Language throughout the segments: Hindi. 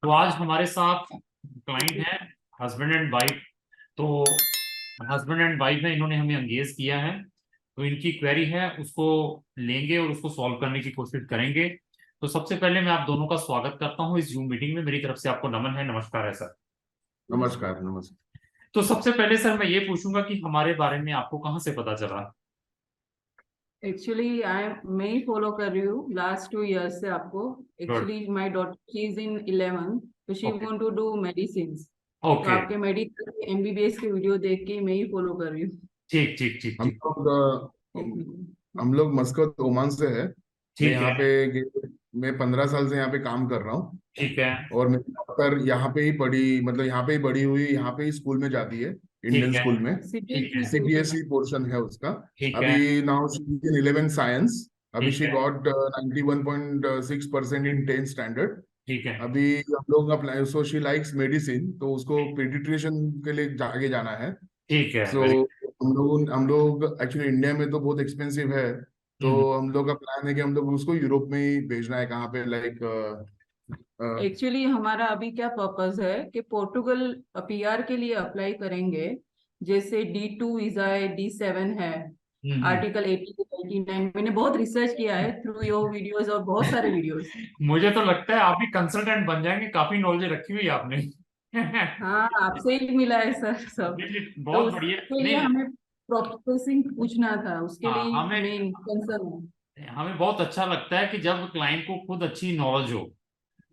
तो आज हमारे साथ क्लाइंट है, हस्बैंड एंड वाइफ। तो हस्बैंड एंड वाइफ है, इन्होंने हमें एंगेज किया है। तो इनकी क्वेरी है, उसको लेंगे और उसको सॉल्व करने की कोशिश करेंगे। तो सबसे पहले मैं आप दोनों का स्वागत करता हूं इस जूम मीटिंग में। मेरी तरफ से आपको नमन है, नमस्कार है सर। नमस्कार नमस्कार। तो सबसे पहले सर मैं ये पूछूंगा कि हमारे बारे में आपको कहाँ से पता चला। एक्चुअली मैं ही फॉलो कर रही हूँ लास्ट 2 इयर्स से आपको। Good. Actually my daughter she is in 11th, तो she okay. Want to do medicine. तो ओके। आपके मेडिकल एमबीबीएस के वीडियो देख के मैं ही फॉलो कर रही हूँ। ठीक ठीक ठीक हम ठीक। लोग एक मिनट। हम लोग मस्कत ओमान से है। मैं ठीक यहाँ है। पे मैं 15 साल से यहाँ पे काम कर रहा हूँ। ठीक है। और मेरी डॉक्टर यहाँ पे ही पढ़ी, मतलब यहाँ पे ही बड़ी हुई, यहाँ पे ही स्कूल में जाती है, इंडियन ठीक है। स्कूल में। ठीक सीबीएसई है। बोर्ड। सीबीएसई पोर्शन है उसका। ठीक है। अभी नाउ शी इन 11 साइंस। अभी ठीक शी है। गॉट 91.6% इन 10 स्टैंडर्ड। ठीक है। अभी हम लोग apply, so she likes medicine, तो उसको पीडियाट्रिशियन के लिए आगे जाना है। ठीक है। So very. हम लोग एक्चुअली इंडिया में तो बहुत एक्सपेंसिव है। तो हम्म। हम लोग का प्लान है कि हम लोग उसको यूरोप में ही भेजना है, कहाँ पे लाइक। एक्चुअली हमारा अभी क्या पर्पस है कि पोर्टुगल पीआर के लिए अप्लाई करेंगे। जैसे D2 वीजा है, D7 है, हम्म। आर्टिकल 89 मैंने बहुत रिसर्च किया है थ्रू योर वीडियोस और बहुत सारे वीडियोस। मुझे तो लगता है आप भी कंसल्टेंट बन जाएंगे, काफी नॉलेज रखी हुई है आपने। हाँ, आपसे ही मिला है सर सब। नहीं, नहीं, तो बहुत बढ़िया। उसके लिए नहीं। हमें प्रोसेसिंग पूछना था, उसके हाँ, लिए हमें मेन कंसर्न है। हमें बहुत अच्छा लगता है कि जब क्लाइंट को खुद अच्छी नॉलेज हो,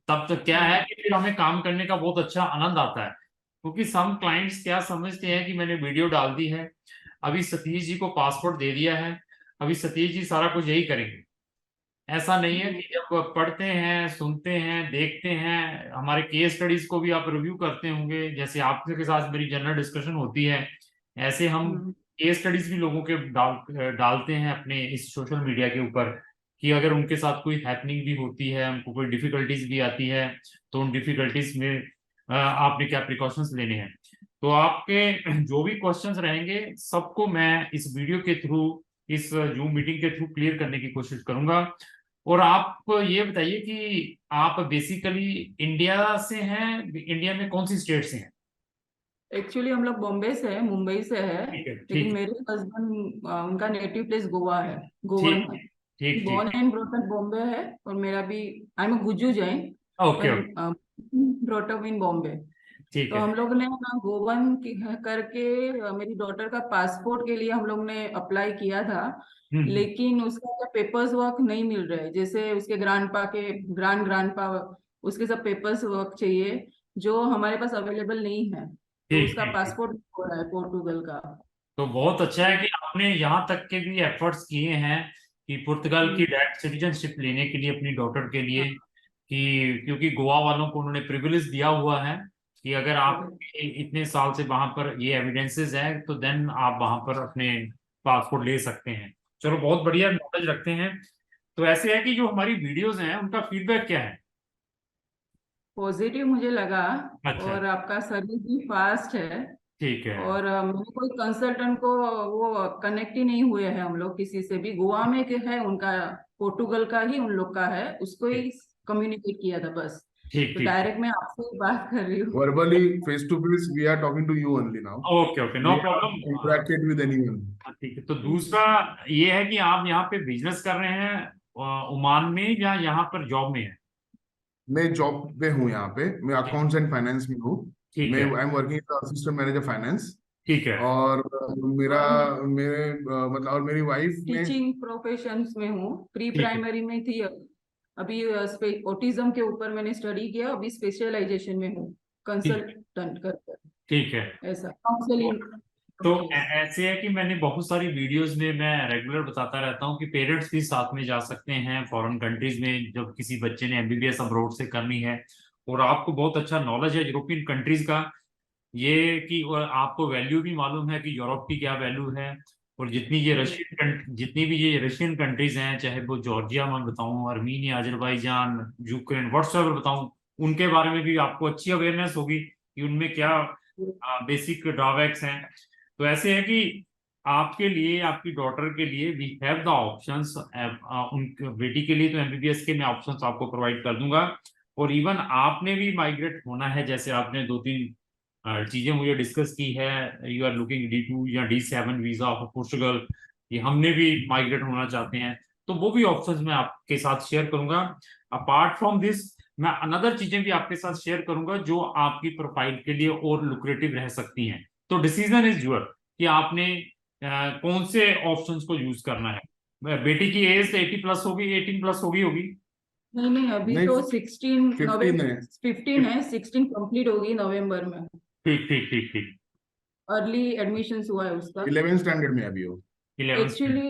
तब तो क्या है हाँ। कि फिर हमें काम करने का बहुत अच्छा आनंद आता है। क्योंकि सम क्लाइंट्स क्या समझते हैं कि मैंने वीडियो डाल दी है, अभी सतीश जी को पासपोर्ट दे दिया है, अभी सतीश जी सारा कुछ यही करेंगे। ऐसा नहीं है कि जब पढ़ते हैं, सुनते हैं, देखते हैं, हमारे केस स्टडीज को भी आप रिव्यू करते होंगे, जैसे आपके साथ मेरी जनरल डिस्कशन होती है, ऐसे हम हम्म। केस स्टडीज भी लोगों के डालते हैं अपने इस सोशल मीडिया के ऊपर, कि अगर उनके साथ कोई हैपनिंग भी होती है, उनको कोई डिफिकल्टीज भी आती है, तो उन डिफिकल्टीज में आपने क्या प्रिकॉशंस लेने हैं। तो आपके जो भी क्वेश्चंस रहेंगे सबको मैं इस वीडियो के थ्रू, इस जूम मीटिंग के थ्रू क्लियर करने की कोशिश करूंगा। और आप ये बताइए कि आप बेसिकली इंडिया से हैं, इंडिया में कौन सी स्टेट से हैं। एक्चुअली हम लोग बॉम्बे से है, मुंबई से है। ठीक है। लेकिन ठीक। मेरे हस्बैंड उनका नेटिव प्लेस गोवा है, गोवन ठीक। है। ठीक। बॉर्न ठीक। एंड ब्रॉट अप बॉम्बे है। और मेरा भी I am Gujju Jain, okay. पर okay. Brought up in Bombay. ठीक तो है। हम लोग ने ना गोवन करके मेरी डॉटर का पासपोर्ट के लिए हम लोग ने अप्लाई किया था। हम्म। लेकिन उसका पेपर्स वर्क नहीं मिल रहा है। जैसे उसके ग्रांड ग्रांडपा, उसके सब पेपर्स वर्क चाहिए, जो हमारे पास अवेलेबल नहीं है। तो ठीक उसका ठीक ठीक। पासपोर्ट हो रहा है पोर्टुगल का। तो बहुत अच्छा है तो कि आपने यहाँ तक के भी एफर्ट्स किए हैं कि पुर्तगाल की हम्म, डायरेक्ट सिटीजनशिप लेने के लिए अपनी डॉटर के लिए, हाँ, कि क्योंकि गोवा वालों को उन्होंने प्रिविलेज दिया हुआ है कि अगर आप इतने साल से वहां पर ये एविडेंसेस है तो देन आप वहां पर अपने पासपोर्ट ले सकते हैं। चलो, बहुत बढ़िया नॉलेज रखते हैं। तो ऐसे है कि जो हमारी वीडियोस हैं उनका फीडबैक क्या है। पॉजिटिव मुझे लगा। अच्छा। और आपका सर्विस भी फास्ट है। ठीक है। और मेरे कोई कंसल्टेंट को वो कनेक्ट ही नहीं हुए हैं हम लोग किसी से भी। गोवा में के है उनका, पोर्टुगल का ही उन लोग का है, उसको ठीक ही कम्युनिकेट किया था बस। ठीक तो ठीक ठीक। डायरेक्ट मैं आपसे ही बात कर रही हूँ। Verbally face to face we are talking to you only now. Okay okay, no we are problem. Interacted with anyone. ठीक है। तो दूसरा ये है कि आप यहाँ पे बिजनेस कर रहे हैं ओमान में, या यहाँ पर जॉब में है। मैं जॉब पे हूँ यहाँ पे, मैं ठीक। अकाउंट्स एंड फाइनेंस में हूँ। ठीक मैं है। I am working assistant manager finance. ठीक है। और मेरा और मैं मेरे मतलब और मेरी वाइफ ने। टीचिंग प्रोफेशंस में हूँ, प्री ठीक है। प्राइमरी में थी। अभी ऑटिज्म के ऊपर मैंने स्टडी किया, अभी स्पेशलाइजेशन में हूँ, ठीक। कंसल्टेंट कर ठीक है। ऐसा तो, काउंसलिंग। ऐसे है कि मैंने बहुत सारी वीडियोस में मैं रेगुलर बताता रहता हूँ कि पेरेंट्स भी साथ में जा सकते हैं फॉरेन कंट्रीज में जब किसी बच्चे ने एमबीबीएस अब्रॉड से करनी है। और आपको बहुत अच्छा नॉलेज है यूरोपियन कंट्रीज का, ये कि और आपको वैल्यू भी मालूम है कि यूरोप की क्या वैल्यू है। और जितनी भी ये रशियन कंट्रीज हैं, चाहे वो जॉर्जिया मैं बताऊं, अर्मीनिया, अजरबैजान, यूक्रेन, व्हाट्सएवर बताऊं, उनके बारे में भी आपको अच्छी अवेयरनेस होगी कि उनमें क्या बेसिक ड्रॉबैक्स हैं। तो ऐसे है कि आपके लिए, आपकी डॉटर के लिए वी हैव द ऑप्शंस। उन बेटी के लिए तो एमबीबीएस के मैं ऑप्शंस आपको प्रोवाइड कर दूंगा। और इवन आपने भी माइग्रेट होना है, जैसे आपने 2-3 चीजें मुझे डिस्कस की है, यू आर लुकिंग D2 या D7 वीजा ऑफ पोर्चुगल, ये हमने भी माइग्रेट होना चाहते हैं, तो वो भी ऑप्शंस मैं आपके साथ शेयर करूंगा। अपार्ट फ्रॉम दिस मैं अनदर चीजें भी आपके साथ शेयर करूंगा जो आपकी प्रोफाइल के लिए और लुक्रेटिव रह सकती हैं। तो डिसीजन इज योर कि आपने कौन से ऑप्शंस को यूज करना है। बेटी की एज 80+ होगी, 18+ होगी। नहीं नहीं, अभी नहीं, तो 16 15 है। 15 है, 16 कंप्लीट होगी नवंबर में। ठीक ठीक ठीक ठीक। अर्ली एडमिशन हुआ है उसका 11 स्टैंडर्ड में अभी हो। 11th। एक्चुअली।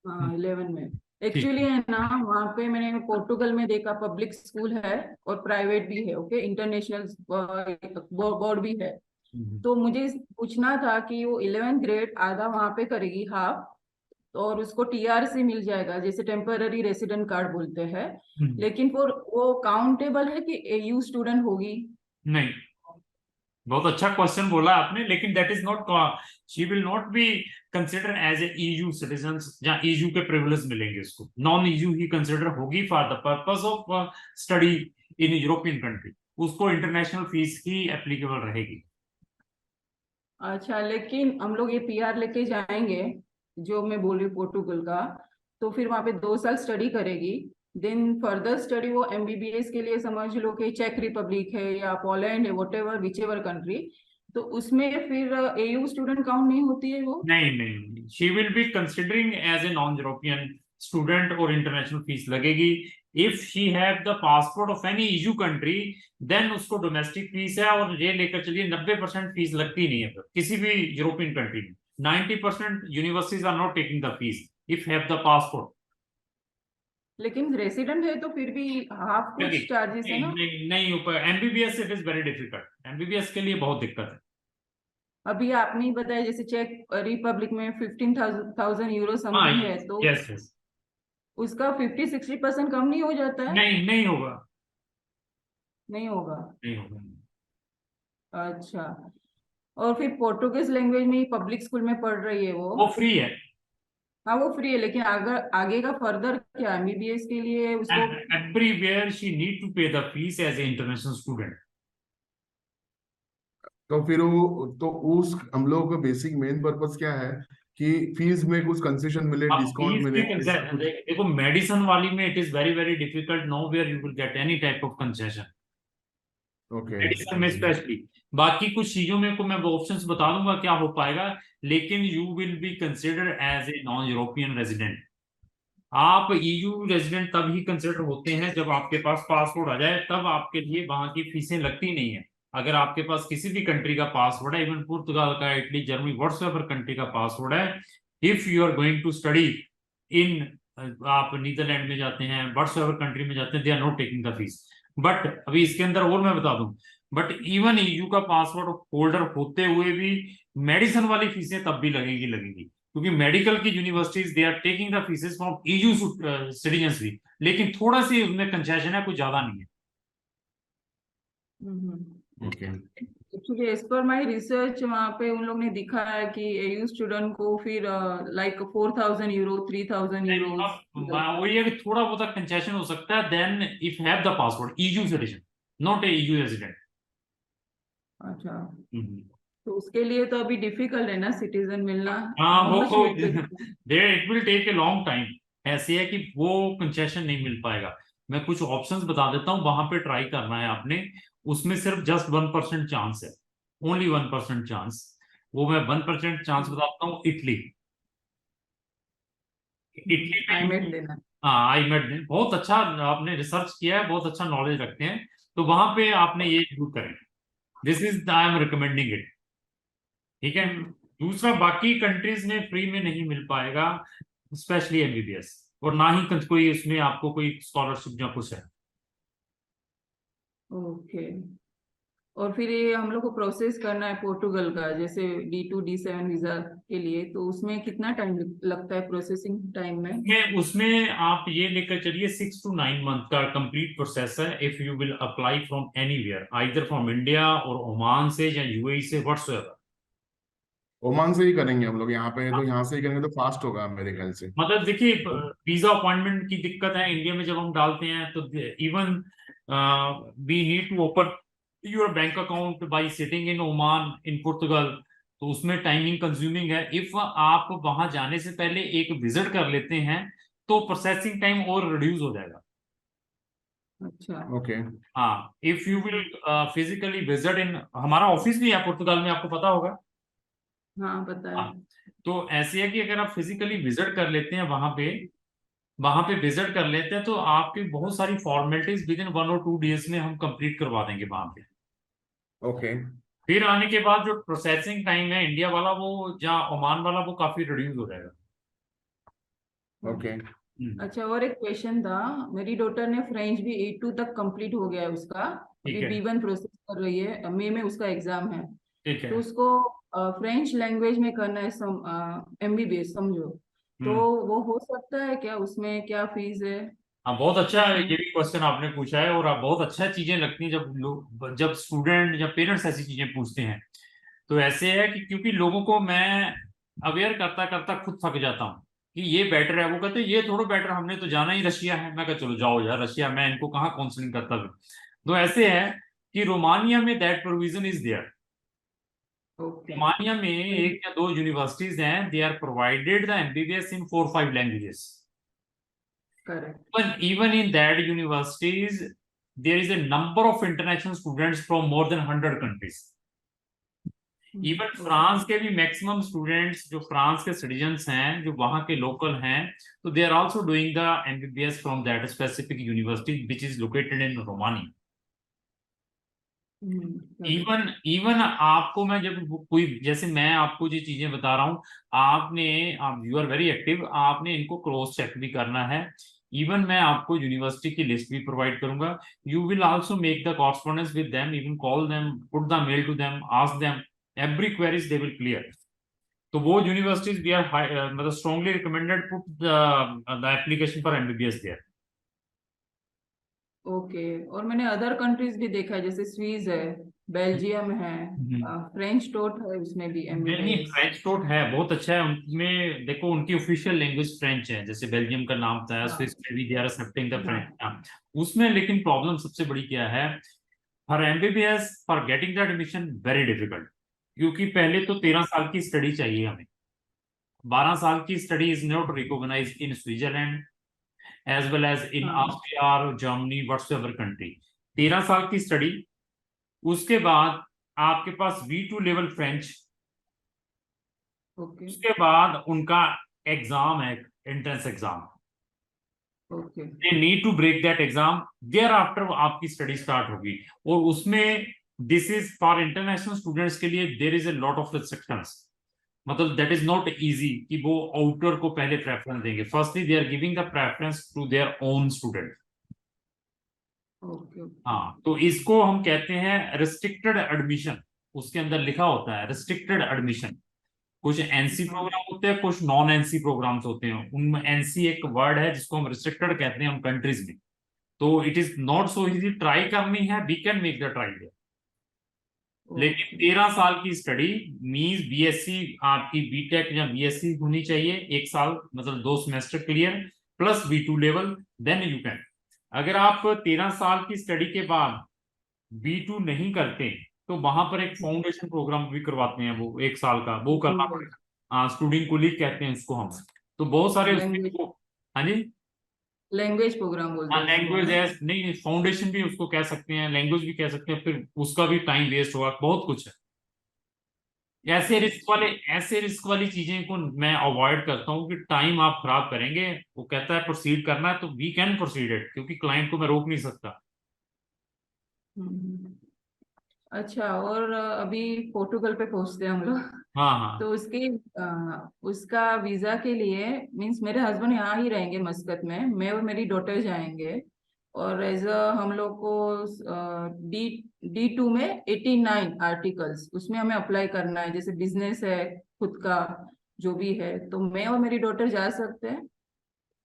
हाँ 11 में। ठीक एक्चुअली है ना, वहाँ पे मैंने पोर्टुगल में देखा, पब्लिक स्कूल है और प्राइवेट भी है, ओके, इंटरनेशनल बोर्ड भी है। ठीक। तो मुझे पूछना था कि वो 11th ग्रेड आधा वहाँ पे करेगी हाफ, और उसको TRC मिल जाएगा, जैसे टेम्पररी रेसिडेंट कार्ड बोलते हैं। लेकिन फिर वो काउंटेबल है कि AU स्टूडेंट होगी? नहीं, बहुत अच्छा क्वेश्चन बोला आपने, लेकिन that is not, she will not be consider as a EU citizen, जहाँ EU के प्रिविलेज मिलेंगे उसको, नॉन EU ही कंसिडर होगी for the purpose of study in European country, उसको इंटरनेशनल फीस ही एप्लीकेबल रहेगी। अच्छा, लेकिन हम लोग ये PR लेके जाएंगे, जो मैं बोल रही हूँ पोर्टुगल का, तो फिर वहाँ पे 2 साल स्टडी करेगी। देन फर्दर स्टडी वो MBBS के लिए समझ लो कि चेक रिपब्लिक है या पोलैंड है, what ever which ever country, तो उसमें फिर AU स्टूडेंट काउंट नहीं होती है वो? नहीं नहीं, she will be considering as a non European student और इंटरनेशनल फीस लगेगी। If she have the passport of any EU country, then उसको डोमेस्टिक फीस है, और ये लेकर चलिए 90% फीस लगती नहीं है फिर किसी भी यूरोपियन कंट्री में। 90% universities are not taking the fees if have the passport. लेकिन रेसिडेंट है तो फिर भी हाफ कुछ चार्जेस है नहीं ना? नहीं नहीं ऊपर MBBS it is very difficult, MBBS के लिए बहुत दिक्कत है। अभी आपने ही बताया, जैसे चेक रिपब्लिक में 15,000 यूरो हाँ, समथिंग है, तो यस यस। उसका 50-60% कम नहीं हो जाता है? नहीं नहीं होगा, नहीं होगा? नहीं होगा। अच्छा। और फिर पोर्टुगीज लैंग्वेज में ही पब्लिक स्कूल में पढ़ रही है वो? वो फ्री है। हाँ वो फ्री है, लेकिन अगर आगे का फर्दर क्या, MBBS के लिए उसको? Everywhere she need to pay the fees as an international student. तो फिर वो तो उस हम लोगों का बेसिक मेन पर्पस क्या है कि फीस में कुछ कंसेशन मिले, अब डिस्काउंट फीस मिले, की ऐसा कुछ। देखो, मेडिसिन वाली में it is very very difficult, nowhere you will get any type of concession, okay. Medicine में स्पेशली। बाकी कुछ चीजों में को मैं वो ऑप्शंस बता दूंगा क्या हो पाएगा, लेकिन you will be consider as a non European resident. आप EU रेजिडेंट तब ही कंसिडर होते हैं जब आपके पास पासपोर्ट आ जाए, तब आपके लिए वहां की फीसें लगती नहीं है। अगर आपके पास किसी भी कंट्री का पासपोर्ट है, इवन पुर्तगाल का, इटली, जर्मनी, व्हाट्सएवर कंट्री का पासपोर्ट है, if you are going to study in, आप नीदरलैंड में जाते हैं, व्हाट्सएवर कंट्री में जाते हैं, they are not taking the fees. But अभी इसके अंदर और मैं बता दूं, बट इवन EU का पासपोर्ट होल्डर होते हुए भी मेडिसिन वाली फीसें तब भी लगेगी लगेगी, क्योंकि मेडिकल की universities they are taking the fees from EU citizens भी, लेकिन थोड़ा सी उसमें कंसेशन है, कुछ ज्यादा नहीं है। Okay. Actually as per my research, वहाँ पे उन लोग ने दिखाया है कि AU स्टूडेंट को फिर लाइक 4,000 यूरो, 3,000 यूरो। अब वही है कि थोड़ा बहुत कंसेशन हो सकता है, then if have the passport EU citizen, not a EU resident. अच्छा, तो उसके लिए तो अभी डिफिकल्ट है ना सिटीजन मिलना? हाँ हाउ वो much wait there it will take a long time. ऐसे है कि वो कंसेशन नहीं मिल पाएगा। मैं कुछ ऑप्शंस बता देता हूँ, वहां पे ट्राई करना है आपने, उसमें सिर्फ जस्ट 1% चांस है, ओनली 1% चांस। वो मैं 1% चांस बताता हूँ, इटली। इटली आई मेट में, देना? हाँ आई मेड, बहुत अच्छा आपने रिसर्च किया है, बहुत अच्छा नॉलेज रखते हैं, तो वहां पे आपने ये जरूर करें। This is I am recommending it. ठीक है। दूसरा, बाकी कंट्रीज में फ्री में नहीं मिल पाएगा, स्पेशली MBBS, और ना ही कोई इसमें आपको कोई स्कॉलरशिप या कुछ है। ओके। और फिर ये हम लोग को प्रोसेस करना है पोर्टुगल का, जैसे D2 D7 वीजा के लिए, तो उसमें कितना टाइम लगता है प्रोसेसिंग टाइम में? उसमें आप ये लेकर चलिए 6 to 9 मंथ का कंप्लीट प्रोसेस है, if you will apply from anywhere, either from India और ओमान से या UAE से, व्हाट्सएवर। ओमान से ही करेंगे हम लोग, यहाँ पे तो यहाँ से ही करेंगे तो फास्ट होगा मेरे ख्याल से। मतलब देखिए, वीजा अपॉइंटमेंट की दिक्कत है इंडिया में, जब हम डालते हैं तो even we need to open your bank account by sitting in Oman, in Portugal. तो उसमें टाइमिंग कंज्यूमिंग है. इफ आप वहां जाने से पहले एक विजिट कर लेते हैं तो प्रोसेसिंग टाइम और रिड्यूस हो जाएगा. अच्छा. ओके. हाँ, if you will physically visit in, हमारा ऑफिस भी है पुर्तगाल में, आपको पता होगा. हाँ, पता है. हाँ, तो ऐसे है कि अगर आप फिजिकली विजिट कर लेते हैं वहां पे विजिट कर लेते हैं तो आपकी बहुत सारी फॉर्मेलिटीज विद इन 1 और 2 डेज में हम कंप्लीट करवा देंगे वहां पे. ओके. फिर आने के बाद जो प्रोसेसिंग टाइम है इंडिया वाला, वो या ओमान वाला, वो काफी रिड्यूस हो जाएगा. ओके. अच्छा, और एक क्वेश्चन था. मेरी डॉटर ने फ्रेंच भी A2 तक कंप्लीट हो गया है उसका. ठीक अभी है. B1 प्रोसेस कर रही है. मई में उसका एग्जाम है. ठीक है. तो उसको फ्रेंच लैंग्वेज में करना है MBBS समझो. तो वो हो सकता है क्या? उसमें क्या फीस है? हाँ, बहुत अच्छा है. उसमें ये भी क्वेश्चन आपने पूछा है, और आप बहुत अच्छा चीजें लगती हैं जब स्टूडेंट या पेरेंट्स ऐसी चीजें पूछते हैं. तो ऐसे है कि क्योंकि लोगों को मैं अवेयर करता करता खुद थक जाता हूँ कि ये बेटर है, वो कहते हैं ये थोड़ा बेटर, हमने तो जाना ही रशिया है. मैं कहता चलो जाओ यार रशिया, मैं इनको कहाँ काउंसलिंग करता हूँ. तो ऐसे है कि रोमानिया में that provision is there. Okay. Romania में 1 या 2 यूनिवर्सिटीज हैं, they are provided the MBBS in 4 or 5 languages. Correct. Even in that universities, there is a number of international students from more than 100 countries. Even France के भी मैक्सिमम स्टूडेंट्स जो फ्रांस के सिटीजन्स हैं, जो वहां के लोकल हैं, तो they are also doing the MBBS from that specific university which is located in Romania. Even आपको मैं जब कोई, जैसे मैं आपको जो चीजें बता रहा हूँ, आप यू आर वेरी एक्टिव, आपने इनको क्रॉस चेक भी करना है. इवन मैं आपको यूनिवर्सिटी की लिस्ट भी प्रोवाइड करूंगा. You will also make the correspondence with them, even call them, put the mail to them, ask them every queries, they will clear. तो वो यूनिवर्सिटीज वी आर मतलब strongly recommended put the application for MBBS there. Okay. और मैंने अदर कंट्रीज भी देखा है, जैसे स्विस है, बेल्जियम है, फ्रेंच टोट है, उसमें भी नहीं, MBBS. फ्रेंच टोट है, बहुत अच्छा है. उनमें देखो उनकी ऑफिशियल लैंग्वेज फ्रेंच है, जैसे बेल्जियम का नाम था, स्विस में भी they are accepting the French. उसमें लेकिन प्रॉब्लम सबसे बड़ी क्या है, for MBBS, for getting the admission very difficult. क्योंकि पहले तो 13 साल की स्टडी चाहिए हमें. 12 साल की study is not recognised in Switzerland as well as in Austria और जर्मनी, व्हाटसएवर कंट्री. 13 साल की स्टडी, उसके बाद आपके पास B2 लेवल फ्रेंच, ओके. उसके बाद उनका एग्जाम है, entrance exam. Okay. They need to break that exam, there after आपकी स्टडी स्टार्ट होगी. और उसमें this is for international students के लिए there is a lot of restrictions. मतलब दैट इज नॉट इजी कि वो आउटर को पहले प्रेफरेंस देंगे. Firstly they are giving the preference to their own student. Okay. हाँ, तो इसको हम कहते हैं रिस्ट्रिक्टेड एडमिशन. उसके अंदर लिखा होता है रिस्ट्रिक्टेड एडमिशन. कुछ एनसी प्रोग्राम होते हैं, कुछ नॉन एनसी प्रोग्राम्स होते हैं. उनमें एनसी एक वर्ड है जिसको हम रिस्ट्रिक्टेड कहते हैं उन कंट्रीज में. तो it is not so easy. Try करनी है, we can make the try. लेकिन 13 साल की स्टडी मींस बीएससी, आपकी बीटेक या बीएससी होनी चाहिए 1 साल, मतलब 2 semester clear plus B2 level, then you can. अगर आप 13 साल की स्टडी के बाद B2 नहीं करते तो वहां पर एक फाउंडेशन प्रोग्राम भी करवाते हैं, वो 1 साल का, वो करना पड़ेगा. हाँ, स्टूडेंट कोलीग कहते हैं उसको हम. तो बहुत सारे उसमें, हाँ जी, लैंग्वेज प्रोग्राम बोलते हैं. लैंग्वेज है, नहीं फाउंडेशन भी उसको कह सकते हैं, लैंग्वेज भी कह सकते हैं. फिर उसका भी टाइम वेस्ट होगा, बहुत कुछ है. ऐसे रिस्क वाली चीजें को मैं अवॉइड करता हूँ कि टाइम आप खराब करेंगे. वो कहता है प्रोसीड करना है तो वी कैन प्रोसीड इट, क्योंकि क्लाइंट को मैं रोक नहीं सकता. अच्छा, और अभी पोर्टुगल पे पहुंचते हैं हम लोग. हाँ हाँ. तो उसका वीजा के लिए मींस मेरे हस्बैंड यहाँ ही रहेंगे मस्कत में, मैं और मेरी डॉटर जाएंगे. और एज हम लोग को D2 में 89 आर्टिकल्स उसमें हमें अप्लाई करना है. जैसे बिजनेस है खुद का जो भी है, तो मैं और मेरी डॉटर जा सकते हैं.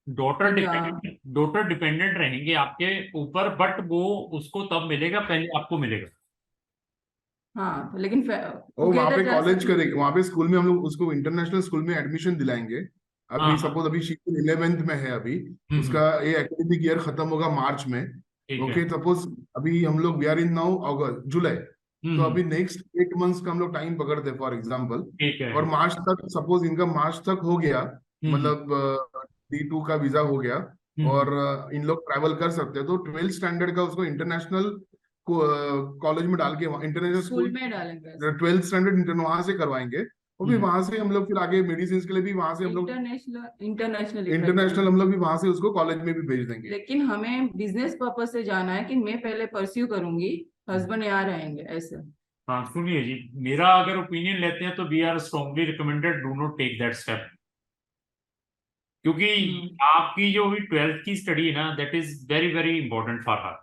डॉटर डिपेंडेंट रहेंगे आपके ऊपर, बट वो उसको तब मिलेगा, पहले आपको मिलेगा. हाँ, लेकिन वो वहाँ पे कॉलेज करेगी, वहाँ पे स्कूल में हम लोग उसको इंटरनेशनल स्कूल में एडमिशन दिलाएंगे. अभी हाँ. सपोज अभी शी 11th में है अभी, उसका ये एकेडमिक ईयर खत्म होगा मार्च में. ठीक है। ओके, सपोज अभी हम लोग वी आर इन नाउ अगस्त जुलाई, तो हम्म। अभी नेक्स्ट 8 मंथ्स का हम लोग टाइम पकड़ते फॉर एग्जाम्पल, ठीक है। और मार्च तक, सपोज इनका मार्च तक हो गया, हम्म। मतलब D2 का वीजा हो गया, हम्म। और इन लोग ट्रैवल कर सकते हैं, तो 12th स्टैंडर्ड का उसको इंटरनेशनल कॉलेज में डाल के, इंटरनेशनल स्कूल स्कूल, में डालेंगे। 12th स्टैंडर्ड वहां से करवाएंगे, और फिर हम्म। वहां से हम लोग फिर आगे मेडिसिन के लिए भी वहां से हम लोग इंटरनेशनली इंटरनेशनल हम लोग भी वहां से उसको कॉलेज में भी भेज देंगे। लेकिन हमें बिजनेस पर्पज से जाना है कि मैं पहले परस्यू करूंगी, हस्बैंड यहाँ रहेंगे ऐसे। हाँ सुनिए जी, मेरा अगर ओपिनियन लेते हैं तो we are strongly recommended do not take that step, क्योंकि आपकी जो भी 12th की स्टडी है ना, that is very very important for her.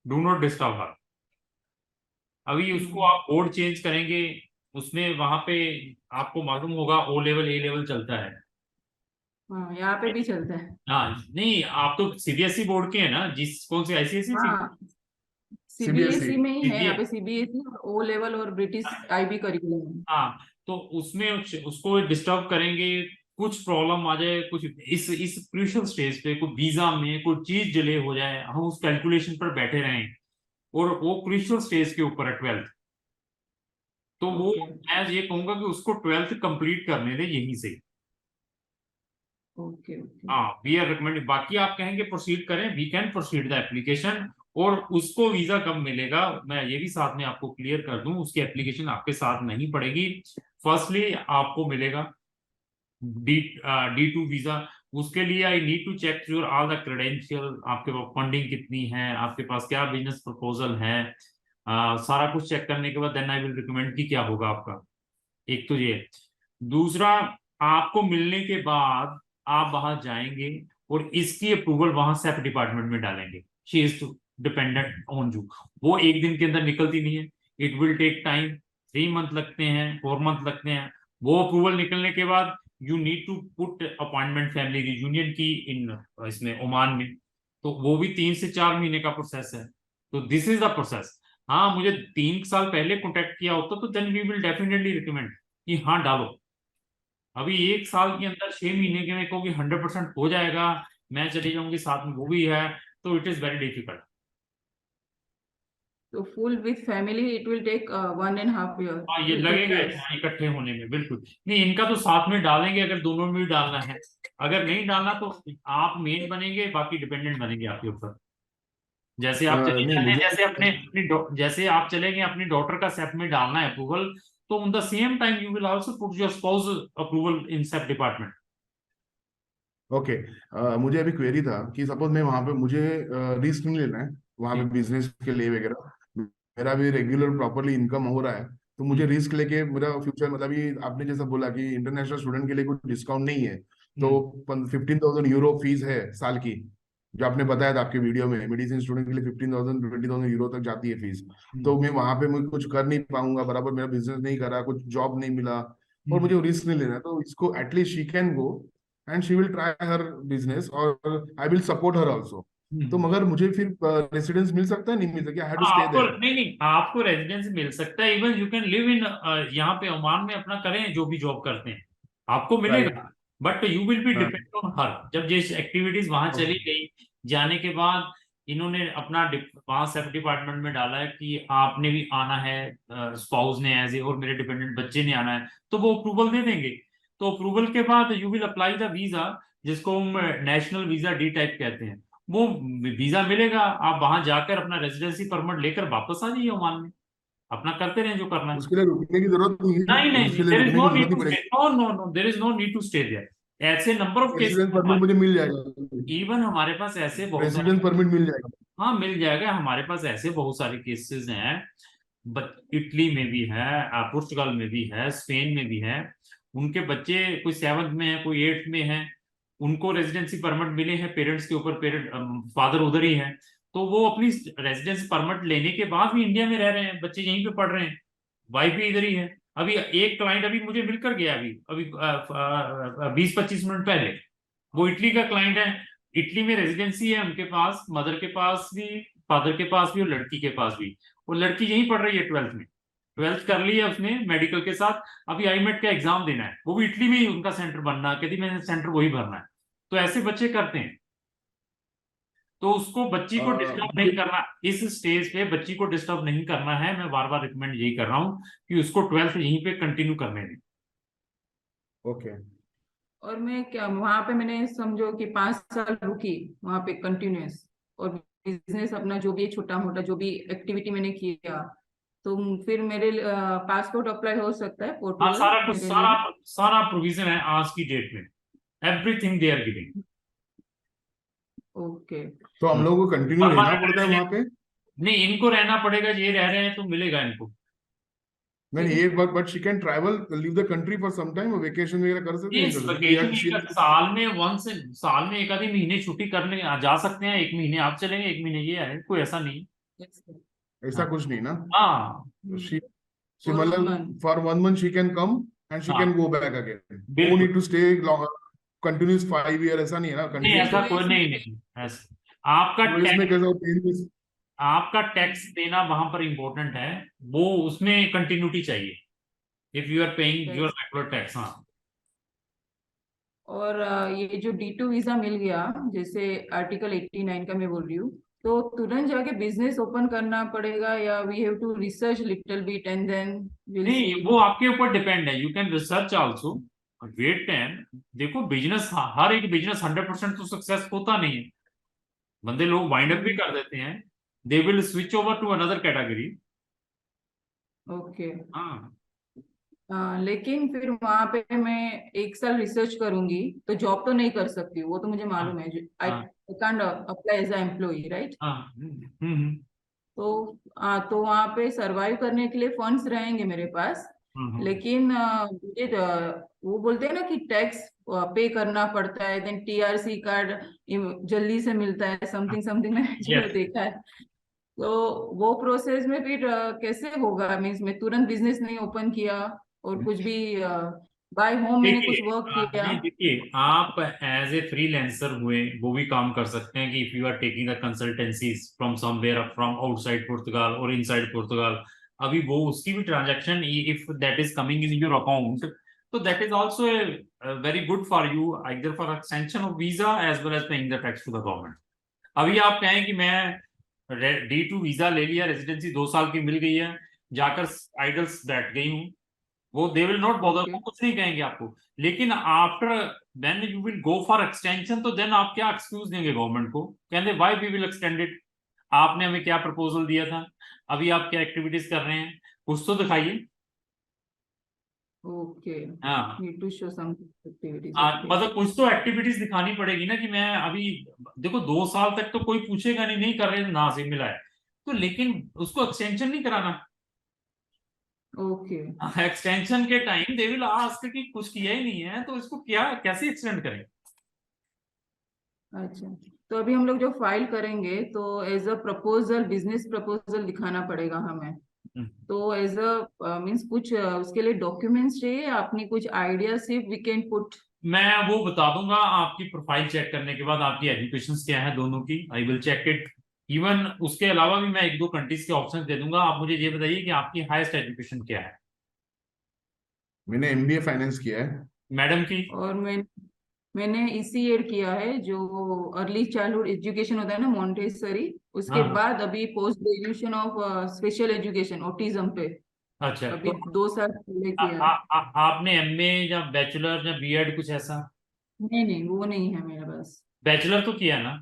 Do not disturb her. अभी उसको आप बोर्ड चेंज करेंगे, उसमें वहां पे आपको मालूम होगा ओ लेवल ए लेवल चलता है। हाँ, यहाँ पे भी चलता है। हाँ नहीं, आप तो सीबीएसई बोर्ड के हैं ना, जिस कौन से आईसीएसई सी हाँ, CBSE। सीबीएसई में ही है, सीबीए। यहाँ पे सीबीएसई और ओ लेवल और ब्रिटिश आईबी करिकुलम है। हाँ, तो उसमें उसको डिस्टर्ब करेंगे, कुछ प्रॉब्लम आ जाए, कुछ इस क्रूशियल स्टेज पे कोई वीजा में कोई चीज डिले हो जाए, हम उस कैलकुलेशन पर बैठे रहें, और वो क्रूशियल स्टेज के ऊपर है 12th, तो वो ओके मैं ये कहूंगा कि उसको 12th कंप्लीट करने दे यहीं से। Okay okay. हाँ, वी आर रिकमेंडिंग। बाकी आप कहेंगे प्रोसीड करें, we can proceed the application. और उसको वीजा कब मिलेगा, मैं ये भी साथ में आपको क्लियर कर दूं, उसकी एप्लीकेशन आपके साथ नहीं पड़ेगी। फर्स्टली आपको मिलेगा डी D2 वीजा। उसके लिए I need to check your all the credential, आपके पास फंडिंग कितनी है, आपके पास क्या बिजनेस प्रपोजल है, सारा कुछ चेक करने के बाद देन आई विल रिकमेंड कि क्या होगा आपका। एक तो ये। दूसरा, आपको मिलने के बाद आप वहां जाएंगे और इसकी अप्रूवल वहां सेफ डिपार्टमेंट में डालेंगे। She is dependent on you. वो एक दिन के अंदर निकलती नहीं है, it will take time. 3 month लगते हैं, 4 मंथ लगते हैं। वो अप्रूवल निकलने के बाद you need to put appointment family reunion की इन इसमें ओमान में, तो वो भी 3 से 4 महीने का प्रोसेस है। तो दिस इज द प्रोसेस। हाँ, मुझे 3 साल पहले कॉन्टेक्ट किया होता तो then we will definitely recommend कि हाँ डालो। अभी 1 साल के अंदर 6 महीने के में कहोगे 100% हो जाएगा, मैं चली जाऊंगी साथ में वो भी है, तो इट इज वेरी डिफिकल्ट। तो full with family it will take 1.5 year हाँ, ये to लगेगा 2 years। इकट्ठे होने में, बिल्कुल नहीं। इनका तो साथ में डालेंगे अगर दोनों में भी डालना है। अगर नहीं डालना तो आप मेन बनेंगे, बाकी डिपेंडेंट बनेंगे आपके ऊपर। जैसे आप चले नहीं, जाते हैं, मुझे जैसे जैसे आप चलेंगे अपनी डॉटर का सेफ में डालना है अप्रूवल, तो on the same time you will also put your spouse approval in safe department. Okay. मुझे अभी क्वेरी था कि सपोज मैं वहां पे, मुझे रिस्क नहीं लेना है वहां पे ठीक। बिजनेस के लिए वगैरह, मेरा भी रेगुलर प्रॉपरली इनकम हो रहा है, तो मुझे हम्म। रिस्क लेके मेरा फ्यूचर, मतलब ये आपने जैसा बोला कि इंटरनेशनल स्टूडेंट के लिए कोई डिस्काउंट नहीं है, तो हम्म। 15,000 यूरो फीस है साल की, जो आपने बताया था आपके वीडियो में, मेडिसिन स्टूडेंट के लिए 15,000 20,000 यूरो तक जाती है फीस। हम्म। तो मैं वहां पे, मैं कुछ कर नहीं पाऊंगा बराबर, मेरा बिजनेस नहीं करा, कुछ जॉब नहीं मिला, और हम्म। मुझे रिस्क नहीं लेना है, तो इसको at least she can go and she will try her business, और I will support her also. तो हम्म। मगर मुझे फिर रेसिडेंस मिल सकता है, नहीं मिल सकता, आई हैव टू हाँ, स्टे आपको देयर? नहीं नहीं, आपको रेजिडेंस मिल सकता है। Even you can live in यहाँ पे ओमान में अपना करें जो भी जॉब करते हैं, आपको राइट। मिलेगा। बट यू विल बी हाँ। Depend on her. जब ये एक्टिविटीज वहां चली गई, जाने के बाद इन्होंने अपना वहां सेफ डिपार्टमेंट में डाला है कि आपने भी आना है, स्पाउस ने एज ए, और मेरे डिपेंडेंट बच्चे ने आना है, तो वो अप्रूवल दे देंगे। तो अप्रूवल के बाद you will apply the visa, जिसको हम नेशनल वीजा D टाइप कहते हैं। वो वीजा मिलेगा, आप वहां जाकर अपना रेजिडेंसी परमिट लेकर वापस आ जाइए ओमान में, अपना करते रहें जो करना है। उसके लिए रुकने की जरूरत नहीं नहीं है, नहीं उसके नहीं, लिए देर इज रुकने नो की जरूरत नीड नहीं टू पड़ेगी? Stay, no no no, there is no need to stay there. ऐसे number of residence cases permit हमारे, मुझे मिल जाएगा? इवन हमारे पास ऐसे बहुत रेसिडेंस सारे, परमिट मिल जाएगा? हाँ मिल जाएगा। हमारे पास ऐसे बहुत सारे केसेस हैं, इटली में भी है, पुर्तगाल में भी है, स्पेन में भी है। उनके बच्चे कोई 7th में है, कोई 8th में है, उनको रेजिडेंसी परमिट मिले हैं पेरेंट्स के ऊपर, पेरेंट फादर उधर ही है, तो वो अपनी रेजिडेंसी परमिट लेने के बाद भी इंडिया में रह रहे हैं, बच्चे यहीं पे पढ़ रहे हैं, वाइफ भी इधर ही है। अभी एक क्लाइंट अभी मुझे मिलकर गया, अभी अभी 20-25 मिनट पहले। वो इटली का क्लाइंट है, इटली में रेजिडेंसी है उनके पास, मदर के पास भी, फादर के पास भी, और लड़की के पास भी। और लड़की यहीं पढ़ रही है 12th में, 12th कर ली है उसने मेडिकल के साथ। अभी आईमेट का एग्जाम देना है, वो भी इटली में ही उनका सेंटर बनना, कहती मैंने सेंटर वही भरना है। तो ऐसे बच्चे करते हैं। तो उसको बच्ची को डिस्टर्ब नहीं ये करना, इस स्टेज पे बच्ची को डिस्टर्ब नहीं करना है। मैं बार बार रिकमेंड यही कर रहा हूँ कि उसको 12th यहीं पे कंटिन्यू करने दें। ओके। और मैं क्या वहां पे मैंने समझो कि 5 साल रुकी वहां पे कंटिन्यूअस, और बिजनेस अपना जो भी छोटा मोटा जो भी एक्टिविटी मैंने किया, तो फिर मेरे पासपोर्ट अप्लाई हो सकता है हाँ, पोर्टुगल सारा कुछ, मेरे सारा लिए? सारा प्रोविजन है आज की डेट में, everything they are giving. Okay. तो हम लोगों को कंटिन्यू रहना परमानेंट पड़ता है वहां रेजिडेंट पे? नहीं, इनको रहना पड़ेगा, ये रह रहे हैं तो मिलेगा इनको। नहीं, ये but she can travel, leave the country for some time, vacation वगैरह कर सकती है, नहीं इस कर सकती? वेकेशन एक साल में वंस, साल में एक आधी महीने छुट्टी करने जा सकते हैं, एक महीने आप चलेंगे, एक महीने ये है, कोई ऐसा नहीं। ऐसा हाँ, कुछ नहीं ना? हाँ, शी फॉर 1 मतलब month. For 1 month she can come and she can हाँ, go back again. No बिल्कुल। need to stay long, continuous 5 year, ऐसा नहीं है ना नहीं, कंट्री ऐसा पे। कोई इसमें नहीं, नहीं ऐसा आपका तो इसमें टैक्स, कैसा होता है? आपका टैक्स देना वहां पर इम्पोर्टेंट है, वो उसमें कंटिन्यूटी चाहिए if you are paying your tax. Regular tax. हाँ, और ये जो D2 वीजा मिल गया, जैसे आर्टिकल 89 का मैं बोल रही हूँ, तो तुरंत जाके बिजनेस ओपन करना पड़ेगा या we have to research little bit and then will see? नहीं, वो आपके ऊपर डिपेंड है, you can research also, wait time. देखो बिजनेस, हर एक बिजनेस 100% तो सक्सेस होता नहीं है, बंदे लोग वाइंड अप भी कर देते हैं, they will switch over to another category. Okay. हाँ, लेकिन फिर वहां पे मैं 1 साल रिसर्च करूंगी तो जॉब तो नहीं कर सकती, वो तो मुझे हाँ, मालूम है। आई हाँ, can't apply as a employ, right? हाँ, तो वहां पे सरवाइव करने के लिए फंड्स रहेंगे मेरे पास। हम्म। लेकिन मुझे वो बोलते हैं ना कि टैक्स पे करना पड़ता है, देन TRC कार्ड जल्दी से मिलता है, समथिंग समथिंग मैंने जो यस, देखा है। तो वो प्रोसेस में फिर कैसे होगा? मीन्स मैं तुरंत बिजनेस नहीं ओपन किया और कुछ भी बाय होम मैंने कुछ देखिए, वर्क किया। नहीं देखिए, आप एज ए फ्रीलांसर हुए वो भी काम कर सकते हैं कि if you are taking the consultancies from somewhere, from outside Portugal और इनसाइड पुर्तगाल, अभी वो उसकी भी transaction if that is coming in your account, तो that is also very good for you, either for extension of visa as well as paying the tax to the government. अभी आप कहें कि मैं D2 वीजा ले लिया, रेजिडेंसी 2 साल की मिल गई है, जाकर आइडल्स बैठ गई हूँ, वो they will not bother, okay. वो कुछ नहीं कहेंगे आपको। लेकिन after when you will go for extension, तो देन आप क्या एक्सक्यूज देंगे गवर्नमेंट को? कहेंगे why we will extend it, आपने हमें क्या प्रपोजल दिया था, अभी आप क्या एक्टिविटीज कर रहे हैं, कुछ तो दिखाइए। ओके। हाँ, need to show some activities. Okay. मतलब कुछ तो एक्टिविटीज दिखानी पड़ेगी ना कि मैं अभी, देखो 2 साल तक तो कोई पूछेगा नहीं, नहीं कर रहे तो ना से मिला है, तो लेकिन उसको एक्सटेंशन नहीं कराना। ओके। एक्सटेंशन के टाइम दे विल आस्क कि कुछ किया ही नहीं है तो इसको क्या कैसे एक्सटेंड करें। अच्छा, तो अभी हम लोग जो फाइल करेंगे तो as a proposal, business proposal दिखाना पड़ेगा हमें। तो एज अ मीन्स कुछ उसके लिए डॉक्यूमेंट्स चाहिए, अपनी कुछ आइडिया सिर्फ वी कैन पुट? मैं वो बता दूंगा आपकी प्रोफाइल चेक करने के बाद, आपकी एजुकेशन क्या है दोनों की, I will check it. Even उसके अलावा भी मैं एक दो कंट्रीज के ऑप्शन दे दूंगा, आप मुझे ये बताइए कि आपकी हाईएस्ट एजुकेशन क्या है। मैंने MBA फाइनेंस किया है। मैडम की? और मैंने ECED किया है, जो अर्ली चाइल्डहुड एजुकेशन होता है ना, मॉन्टेसरी। उसके हाँ, बाद अभी post graduation of special education autism पे अच्छा, अभी तो 2 साल पहले आ, किया आ, है। आ, आपने एमए या बैचलर या बीएड कुछ ऐसा? नहीं नहीं, वो नहीं है मेरे पास। बैचलर तो किया ना?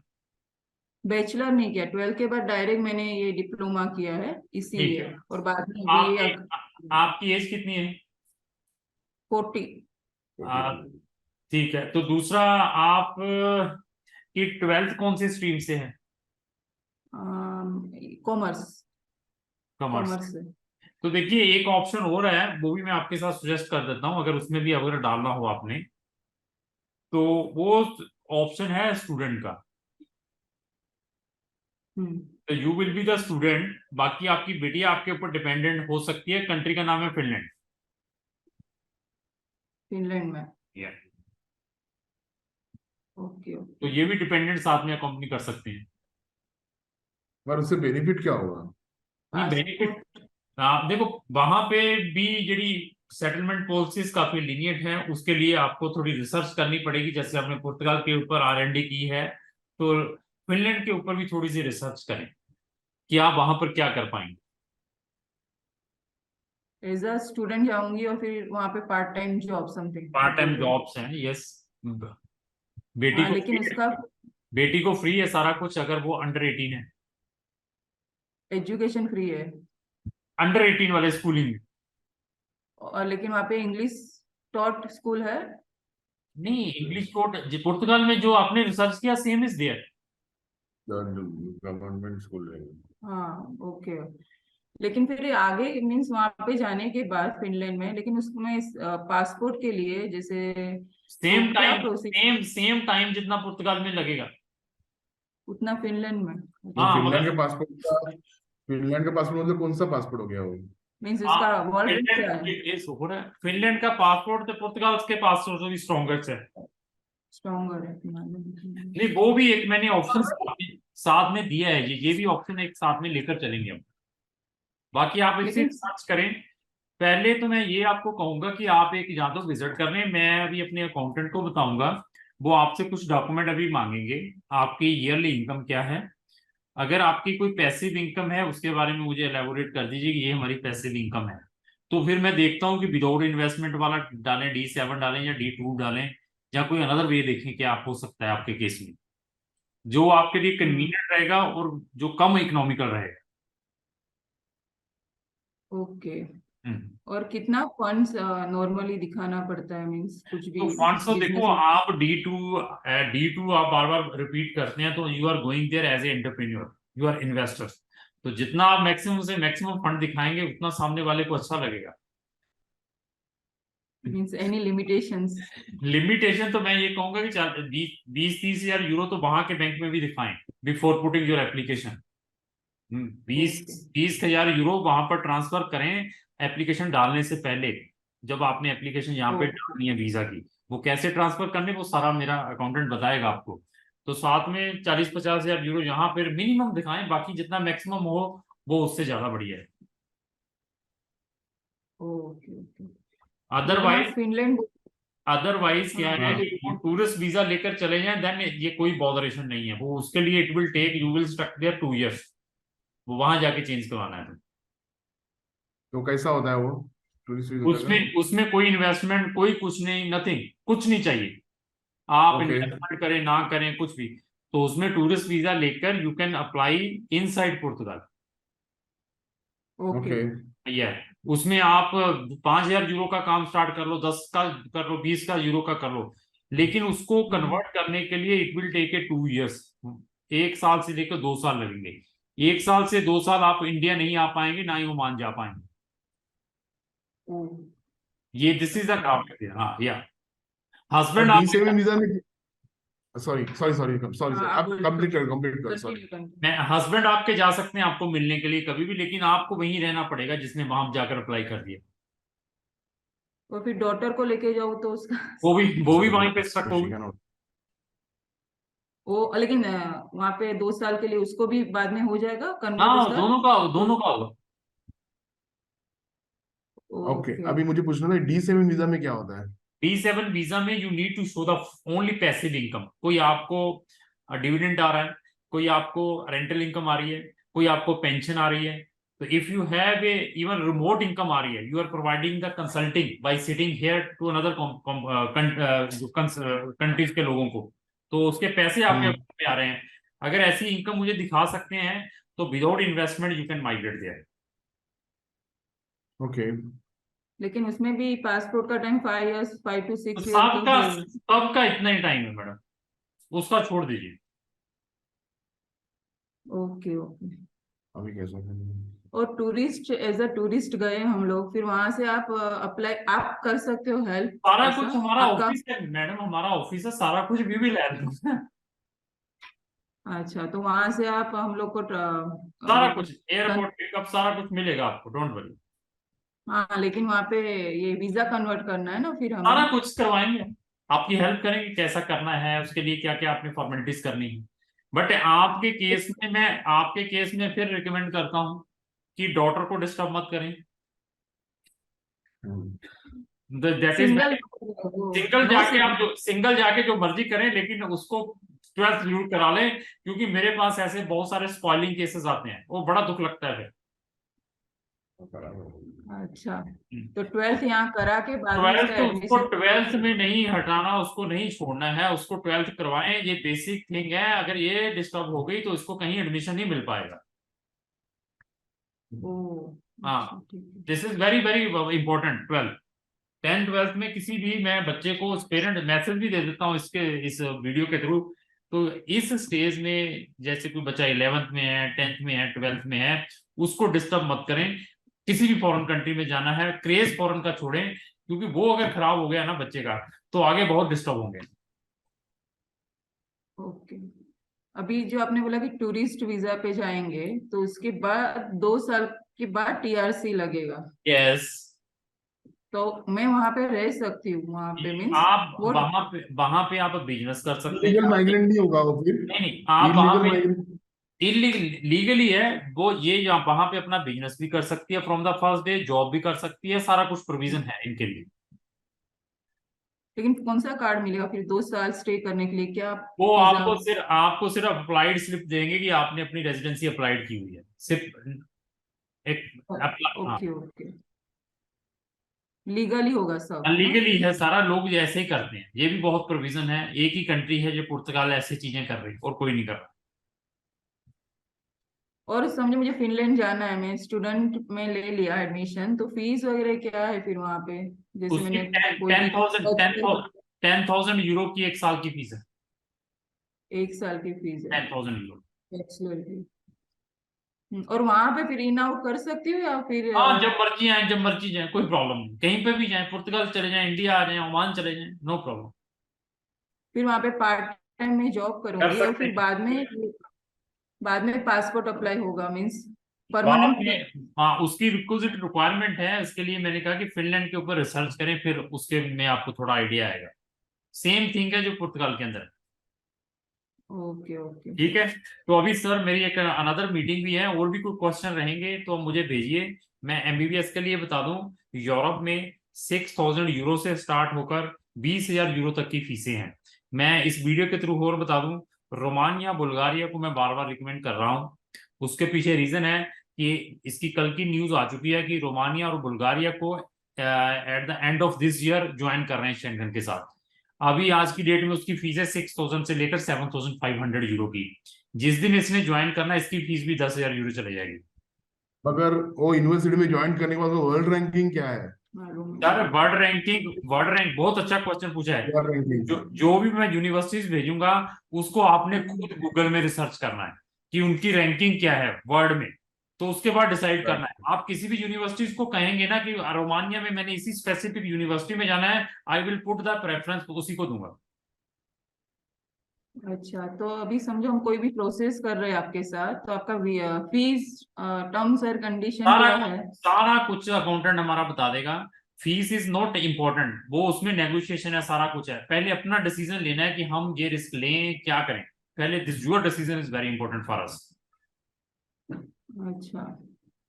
बैचलर नहीं किया, 12th के बाद डायरेक्ट मैंने ये डिप्लोमा किया है ठीक इसीलिए, है, और बाद में अभी आपके आपकी एज कितनी है? 40। आ, ठीक है, तो दूसरा, आप की 12th कौन सी स्ट्रीम से है? कॉमर्स। कॉमर्स। कॉमर्स से। तो देखिए, एक ऑप्शन हो रहा है, वो भी मैं आपके साथ सजेस्ट कर देता हूँ, अगर उसमें भी अगर डालना हो आपने, तो वो ऑप्शन है स्टूडेंट का। हम्म। तो you will be the student, बाकी आपकी बिटिया आपके ऊपर डिपेंडेंट हो सकती है, कंट्री का नाम है फिनलैंड। फिनलैंड में? Yeah. ओके तो ओके। ये भी डिपेंडेंट साथ में अकॉम्पनी कर सकते हैं। पर उससे बेनिफिट क्या होगा? नहीं, पासपोर्ट। बेनिफिट, देखो वहां पे भी जड़ी सेटलमेंट पॉलिसीज काफी लीनियंट है, उसके लिए आपको थोड़ी रिसर्च करनी पड़ेगी, जैसे आपने पुर्तगाल के ऊपर R&D की है, तो फिनलैंड के ऊपर भी थोड़ी सी रिसर्च करें कि आप वहां पर क्या कर पाएंगे। एज अ स्टूडेंट जाऊंगी और फिर वहाँ पे part time job something part बोल टाइम रहे हो। जॉब्स हैं, यस। बेटी हाँ को लेकिन फ्री है, उसका बेटी को फ्री है सारा कुछ, अगर वो अंडर 18 है। एजुकेशन फ्री है। अंडर 18 वाले स्कूलिंग में। और लेकिन वहाँ पे इंग्लिश टॉट स्कूल है। नहीं, इंग्लिश कोर्ट पुर्तगाल में जो आपने रिसर्च किया same is there. Government school है। हाँ ओके। लेकिन फिर आगे मीन्स वहाँ पे जाने के बाद फिनलैंड में, लेकिन उसमें पासपोर्ट के लिए जैसे तो सेम क्या टाइम, प्रोसेस सेम टाइम जितना पुर्तगाल में लगेगा। उतना फिनलैंड में वो हाँ फिनलैंड के मगर पासपोर्ट का, फिनलैंड का पासपोर्ट मतलब कौन सा पासपोर्ट हो गया वो? मीन्स हाँ, उसका वर्ल्ड क्या फिनलैंड है? ये हो रहा है, फिनलैंड का पासपोर्ट तो पुर्तगाल के पासपोर्ट से भी स्ट्रॉन्गर है। स्ट्रॉन्गर है। नहीं, वो भी एक मैंने ऑप्शन साथ में दिया है, ये भी ऑप्शन एक साथ में लेकर चलेंगे हम। बाकी आप इससे लेकिन सर्च करें। पहले तो मैं ये आपको कहूंगा कि आप एक या तो विजिट कर लें, मैं अभी अपने अकाउंटेंट को बताऊंगा, वो आपसे कुछ डॉक्यूमेंट अभी मांगेंगे। आपकी ईयरली इनकम क्या है, अगर आपकी कोई पैसिव इनकम है उसके बारे में मुझे एलेबोरेट कर दीजिए कि ये हमारी पैसिव इनकम है। तो फिर मैं देखता हूँ कि विदाउट इन्वेस्टमेंट वाला डालें, D7 डालें या D2 डालें, या कोई अनदर वे देखें क्या आप हो सकता है आपके केस में, जो आपके लिए कन्वीनियंट रहेगा और जो कम इकोनॉमिकल रहेगा। ओके। हम्म। और कितना फंड्स नॉर्मली दिखाना पड़ता है मीन्स कुछ तो भी फंड्स तो देखो, बिजनेस? आप D2 आप बार बार रिपीट करते हैं तो you are going there as a entrepreneur, you are investor. तो जितना आप मैक्सिमम से मैक्सिमम फंड दिखाएंगे उतना सामने वाले को अच्छा लगेगा। Means any limitations? लिमिटेशन तो मैं ये कहूंगा कि 20-30 हजार यूरो तो वहां के बैंक में भी दिखाएं बिफोर पुटिंग योर एप्लीकेशन। बीस ओके। 20 हजार यूरो वहां पर ट्रांसफर करें एप्लीकेशन डालने से पहले। जब आपने एप्लीकेशन यहाँ पे ओके। डालनी है वीजा की, वो कैसे ट्रांसफर करने वो सारा मेरा अकाउंटेंट बताएगा आपको। तो साथ में 40-50 हजार यूरो यहाँ पर मिनिमम दिखाएं, बाकी जितना मैक्सिमम हो वो उससे ज्यादा बढ़िया है। ओके। ओके। लेकिन आप अदरवाइज फिनलैंड अदरवाइज क्या हाँ है बोलिए। कि वो टूरिस्ट वीजा लेकर चले जाएं, देन ये कोई बॉदरेशन नहीं है, वो उसके लिए it will take, you will stuck there 2 years, वो वहां जाके चेंज करवाना है। तो कैसा होता है वो टूरिस्ट वीजा का? उसमें उसमें कोई इन्वेस्टमेंट, कोई कुछ नहीं, नथिंग, कुछ नहीं चाहिए। आप ओके। इन्वेस्टमेंट करें ना करें कुछ भी, तो उसमें टूरिस्ट वीजा लेकर you can apply inside Portugal. Okay. Okay. ये है, उसमें आप 5 हजार यूरो का काम स्टार्ट कर लो, 10 का कर लो, 20 का यूरो का कर लो, लेकिन उसको कन्वर्ट करने के लिए it will take a 2 years, 1 साल से लेकर 2 साल लगेंगे। 1 साल से 2 साल आप इंडिया नहीं आ पाएंगे, ना ही ओमान जा पाएंगे। ओ ये दिस इज द अच्छा। हाँ या और हस्बैंड D7 आप, वीजा में, सॉरी सॉरी सॉरी सॉरी हाँ सॉरी, आप आप बोलिए। कंप्लीट करो सॉरी। Continue continue. मैं हस्बैंड आपके जा सकते हैं आपको मिलने के लिए कभी भी, लेकिन आपको वहीं रहना पड़ेगा जिसने वहां जाकर अप्लाई कर दिया। और फिर डॉटर को लेके जाओ तो उसका वो भी वहीं पे स्टक शी होगी। Can not. वो लेकिन वहाँ पे 2 साल के लिए उसको भी बाद में हो जाएगा कन्वर्ट हाँ, उसका? तो दोनों का होगा। Okay, okay. अभी मुझे पूछना था D7 वीजा में क्या होता है? D7 वीजा में you need to show the only passive income, कोई आपको डिविडेंड आ रहा है, कोई आपको रेंटल इनकम आ रही है, कोई आपको पेंशन आ रही है। तो if you have a even remote income आ रही है, you are providing the consulting by sitting here to another countries के लोगों को, तो उसके पैसे आपके हम्म। account में आ रहे हैं। अगर ऐसी इनकम मुझे दिखा सकते हैं तो without investment you can migrate there. Okay. लेकिन उसमें भी पासपोर्ट का टाइम 5 years, 5 to 6 years तो सबका फिर। सबका इतना ही टाइम है मैडम, उसका छोड़ दीजिए। Okay okay. अभी कैसा है? और टूरिस्ट एज अ टूरिस्ट गए हम लोग, फिर वहां से आप अप्लाई आप कर सकते हो हेल्प सारा ऐसा? कुछ हमारा आपका ऑफिस है मैडम, हमारा ऑफिस है, सारा कुछ भी ले रहे हैं। अच्छा तो वहां से आप हम लोग को सारा कुछ कन, एयरपोर्ट पिकअप सारा कुछ मिलेगा आपको, डोंट वरी। हाँ लेकिन वहां पे ये वीजा कन्वर्ट करना है ना फिर हमें? सारा कुछ करवाएंगे, आपकी हेल्प करेंगे कैसा करना है, उसके लिए क्या क्या आपने फॉर्मेलिटीज करनी है। बट आपके केस में फिर रिकमेंड करता हूँ कि डॉटर को डिस्टर्ब मत करें। Hmm. That is, single single no जाके आप सिंगल। जो सिंगल जाके जो मर्जी करें, लेकिन उसको 12th जरूर करा लें, क्योंकि मेरे पास ऐसे बहुत सारे स्पॉइलिंग केसेस आते हैं, वो बड़ा दुख लगता है फिर। अच्छा, तो 12th यहाँ करा के बाद में 12th इसका उसको एडमिशन। 12th में नहीं हटाना, उसको नहीं छोड़ना है, उसको 12th करवाएं। ये बेसिक थिंग है, अगर ये डिस्टर्ब हो गई तो इसको कहीं एडमिशन नहीं मिल पाएगा। हाँ, अच्छा, ठीक है। This is very very important. 10th 12th में किसी भी, मैं बच्चे को पेरेंट मैसेज भी दे देता हूँ इसके, इस वीडियो के थ्रू। तो इस स्टेज में जैसे कोई बच्चा 11th में है, 10th में है, 12th में है, उसको डिस्टर्ब मत करें। किसी भी फॉरेन कंट्री में जाना है, क्रेज फॉरेन का छोड़ें, क्योंकि वो अगर खराब हो गया ना बच्चे का, तो आगे बहुत डिस्टर्ब होंगे। ओके, अभी जो आपने बोला कि टूरिस्ट वीजा पे जाएंगे, तो उसके बाद 2 साल के बाद टीआरसी लगेगा, यस, तो मैं वहां पे रह सकती हूँ वहां पे, मीन्स आप वो। वहां पे आप बिजनेस कर सकते इलीगल हैं। माइग्रेंट नहीं होगा वो फिर। नहीं नहीं, आप वहां इलीगल पे माइग्रेंट। लीगली है वो, ये यहाँ वहां पे अपना बिजनेस भी कर सकती है, from the first day job भी कर सकती है, सारा कुछ प्रोविजन है इनके लिए। लेकिन कौन सा कार्ड मिलेगा फिर 2 साल स्टे करने के लिए, क्या वो वीजा? आपको सिर्फ अप्लाइड स्लिप देंगे कि आपने अपनी रेजिडेंसी अप्लाइड की हुई है, सिर्फ एक हाँ। ओके ओके, लीगली होगा सब, हाँ। लीगली है सारा, लोग ऐसे ही करते हैं, ये भी बहुत प्रोविजन है। एक ही कंट्री है जो पुर्तगाल ऐसी चीजें कर रही, और कोई नहीं कर रहा। और समझो मुझे फिनलैंड जाना है, मैं स्टूडेंट में ले लिया एडमिशन, तो फीस वगैरह क्या है फिर वहां पे? जैसे उसकी मैंने टेन कोई टेन भी थाउजेंड टेन थाउजेंड यूरो की एक साल की फीस है। 1 साल की फीस है, 10,000 यूरो। बैचलर की। और वहां पे फिर इन आउट कर सकती हूँ या फिर हाँ, जब मर्जी आए, जब मर्जी जाए, कोई प्रॉब्लम नहीं, कहीं पे भी जाए, पुर्तगाल चले जाए, इंडिया आ जाए, ओमान चले जाए, नो प्रॉब्लम। फिर वहां पे पार्ट टाइम में जॉब कर करूंगी, और सकते फिर हैं बाद में पासपोर्ट अप्लाई होगा, मीन्स बाद परमानेंट। में। हाँ, उसकी रिक्विजिट रिक्वायरमेंट है, इसके लिए मैंने कहा कि फिनलैंड के ऊपर रिसर्च करें, फिर उसके में आपको थोड़ा आइडिया आएगा। सेम थिंग है जो पुर्तगाल के अंदर है। Okay okay. ठीक है, तो अभी सर मेरी एक अनदर मीटिंग भी है, और भी कोई क्वेश्चन रहेंगे तो मुझे भेजिए। मैं एमबीबीएस के लिए बता दूं, यूरोप में 6,000 यूरो से स्टार्ट होकर 20,000 यूरो तक की फीसें हैं। मैं इस वीडियो के थ्रू और बता दूं, रोमानिया बुल्गारिया को मैं बार बार रिकमेंड कर रहा हूं। उसके पीछे रीजन है कि इसकी कल की न्यूज आ चुकी है कि रोमानिया और बुल्गारिया को at the end of this year join कर रहे हैं शेंगन के साथ। अभी आज की डेट में उसकी फीस है 6,000 से लेकर 7,500 यूरो की। जिस दिन इसने ज्वाइन करना, इसकी फीस भी 10,000 यूरो चले जाएगी। अगर वो यूनिवर्सिटी में ज्वाइन करने के बाद वर्ल्ड रैंकिंग क्या है? मालूम यार, है। वर्ल्ड रैंक बहुत अच्छा क्वेश्चन पूछा है। World ranking. जो भी मैं यूनिवर्सिटीज भेजूंगा, उसको आपने खुद गूगल में रिसर्च करना है कि उनकी रैंकिंग क्या है वर्ल्ड में, तो उसके बाद डिसाइड करना है। आप किसी भी यूनिवर्सिटीज को कहेंगे ना कि रोमानिया में मैंने इसी स्पेसिफिक यूनिवर्सिटी में जाना है, I will put the preference उसी को दूंगा। अच्छा, तो अभी समझो हम कोई भी प्रोसेस कर रहे हैं आपके साथ, तो आपका फीस, टर्म्स और कंडीशन सारा क्या है? सारा कुछ अकाउंटेंट हमारा बता देगा। फीस इज नॉट इम्पोर्टेंट, वो उसमें नेगोशिएशन है, सारा कुछ है। पहले अपना डिसीजन लेना है कि हम ये रिस्क लें, क्या करें। पहले this your decision is very important for us. अच्छा,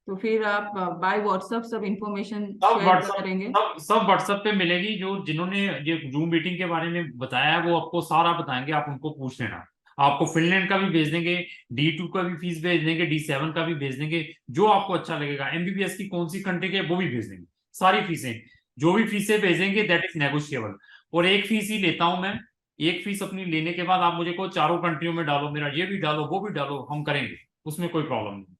तो फिर आप बाय व्हाट्सएप सब इंफॉर्मेशन सब शेयर व्हाट्सएप करेंगे? सब व्हाट्सएप पे मिलेगी। जो जिन्होंने ये जूम मीटिंग के बारे में बताया है, वो आपको सारा बताएंगे, आप उनको पूछ लेना। आपको फिनलैंड का भी भेज देंगे, D2 का भी फीस भेज देंगे, D7 का भी भेज देंगे, जो आपको अच्छा लगेगा। एमबीबीएस की कौन सी कंट्री के, वो भी भेज देंगे। सारी फीसें, जो भी फीसें भेजेंगे दैट इज नेगोशिएबल। और एक फीस ही लेता हूं मैं। एक फीस अपनी लेने के बाद आप मुझे को चारों कंट्रियों में डालो, मेरा ये भी डालो, वो भी डालो, हम करेंगे, उसमें कोई प्रॉब्लम नहीं।